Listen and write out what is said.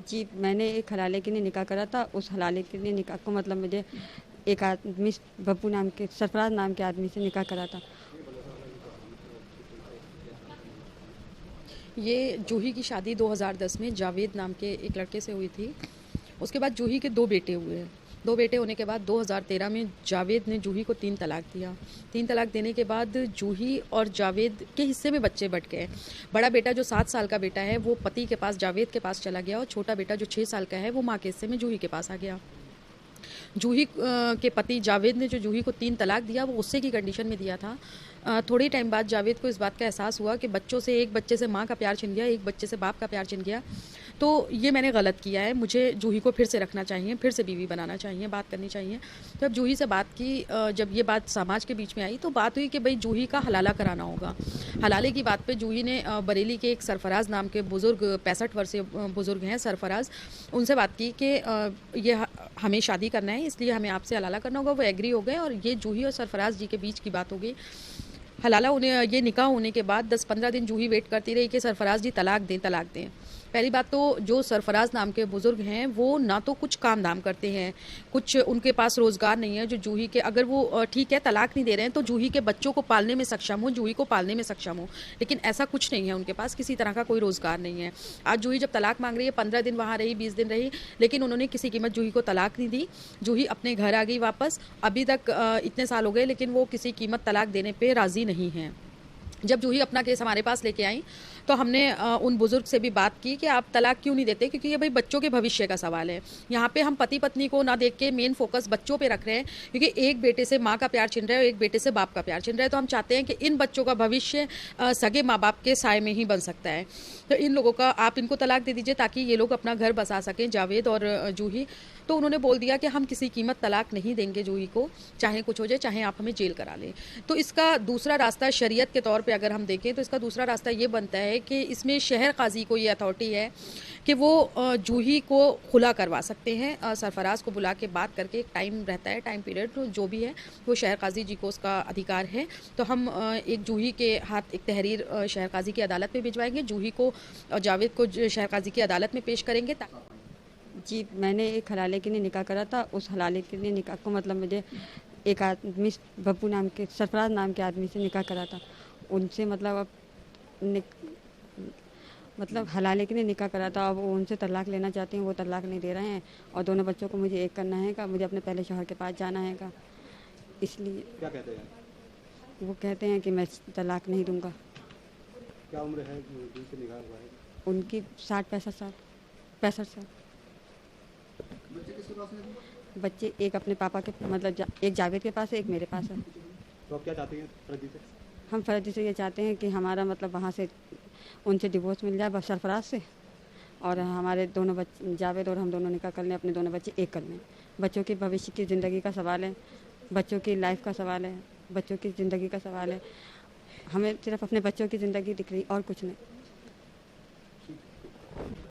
जी, मैंने एक हलाले के लिए निकाह करा था। उस हलाले के लिए निकाह को मतलब मुझे एक आदमी बब्बू नाम के सरफराज नाम के आदमी से निकाह करा था। ये जूही की शादी 2010 में जावेद नाम के एक लड़के से हुई थी। उसके बाद जूही के 2 बेटे हुए हैं। 2 बेटे होने के बाद 2013 में जावेद ने जूही को 3 तलाक दिया। 3 तलाक देने के बाद जूही और जावेद के हिस्से में बच्चे बँट गए। बड़ा बेटा जो 7 साल का बेटा है वो पति के पास जावेद के पास चला गया और छोटा बेटा जो 6 साल का है वो माँ के हिस्से में जूही के पास आ गया। जूही के पति जावेद ने जो जूही को 3 तलाक दिया वो गुस्से की कंडीशन में दिया था। थोड़ी टाइम बाद जावेद को इस बात का एहसास हुआ कि बच्चों से एक बच्चे से माँ का प्यार छिन गया, एक बच्चे से बाप का प्यार छिन गया, तो ये मैंने गलत किया है, मुझे जूही को फिर से रखना चाहिए, फिर से बीवी बनाना चाहिए, बात करनी चाहिए। तो अब जूही से बात की, जब ये बात समाज के बीच में आई तो बात हुई कि भाई जूही का हलाला कराना होगा। हलाले की बात पे जूही ने बरेली के एक सरफराज नाम के बुज़ुर्ग 65 वर्षीय बुज़ुर्ग हैं सरफराज, उनसे बात की कि ये हमें शादी करना है इसलिए हमें आपसे हलाला करना होगा। वो एग्री हो गए और ये जूही और सरफराज जी के बीच की बात हो गई। हलाला उन्हें ये निकाह होने के बाद 10-15 दिन जूही वेट करती रही कि सरफराज जी तलाक दें, तलाक दें। पहली बात तो जो सरफराज नाम के बुज़ुर्ग हैं वो ना तो कुछ काम धाम करते हैं, कुछ उनके पास रोज़गार नहीं है जो जूही के, अगर वो ठीक है तलाक नहीं दे रहे हैं तो जूही के बच्चों को पालने में सक्षम हो, जूही को पालने में सक्षम हो, लेकिन ऐसा कुछ नहीं है, उनके पास किसी तरह का कोई रोज़गार नहीं है। आज जूही जब तलाक मांग रही है, 15 दिन वहाँ रही, 20 दिन रही, लेकिन उन्होंने किसी कीमत जूही को तलाक नहीं दी। जूही अपने घर आ गई वापस। अभी तक इतने साल हो गए लेकिन वो किसी कीमत तलाक देने पर राज़ी नहीं हैं। जब जूही अपना केस हमारे पास लेके आई तो हमने उन बुज़ुर्ग से भी बात की कि आप तलाक क्यों नहीं देते, क्योंकि ये भाई बच्चों के भविष्य का सवाल है। यहाँ पे हम पति पत्नी को ना देख के मेन फोकस बच्चों पे रख रहे हैं, क्योंकि एक बेटे से माँ का प्यार छिन रहा है और एक बेटे से बाप का प्यार छिन रहा है। तो हम चाहते हैं कि इन बच्चों का भविष्य सगे माँ बाप के साए में ही बन सकता है। तो इन लोगों का आप इनको तलाक दे दीजिए ताकि ये लोग अपना घर बसा सकें, जावेद और जूही। तो उन्होंने बोल दिया कि हम किसी कीमत तलाक नहीं देंगे जूही को, चाहे कुछ हो जाए, चाहे आप हमें जेल करा लें। तो इसका दूसरा रास्ता शरीयत के तौर पे अगर हम देखें तो इसका दूसरा रास्ता ये बनता है कि इसमें शहर काजी को ये अथॉरिटी है कि वो जूही को खुला करवा सकते हैं। सरफराज को बुला के बात करके, एक टाइम रहता है, टाइम पीरियड जो भी है वो शहर काजी जी को उसका अधिकार है। तो हम एक जूही के हाथ एक तहरीर शहर काजी की अदालत में भिजवाएंगे, जूही को और जावेद को शहर काजी की अदालत में पेश करेंगे। जी, मैंने एक हलाले के लिए निकाह करा था। उस हलाले के लिए निकाह को मतलब मुझे एक आदमी बब्बू नाम के सरफराज नाम के आदमी से निकाह करा था। उनसे मतलब अब मतलब हलाले के लिए निकाह करा था। अब वो उनसे तलाक लेना चाहते हैं, वो तलाक नहीं दे रहे हैं और दोनों बच्चों को मुझे एक करना है का, मुझे अपने पहले शौहर के पास जाना है का। इसलिए क्या कहते हैं? वो कहते हैं कि मैं तलाक नहीं दूंगा। क्या उम्र है जिनसे निकाह हुआ है? उनकी 60-65 साल, 65 साल। बच्चे किसके पास हैं? बच्चे एक अपने पापा के मतलब एक जावेद के पास है, एक मेरे पास है। तो आप क्या चाहती हैं फर्जी से? हम फर्जी से ये चाहते हैं कि हमारा मतलब वहाँ से उनसे डिवोर्स मिल जाए सरफराज से, और हमारे दोनों बच्चे जावेद और हम दोनों निकाह कर लें, अपने दोनों बच्चे एक कर लें। बच्चों की भविष्य की ज़िंदगी का सवाल है, बच्चों की लाइफ का सवाल है, बच्चों की ज़िंदगी का सवाल है। हमें सिर्फ अपने बच्चों की ज़िंदगी दिख रही और कुछ नहीं।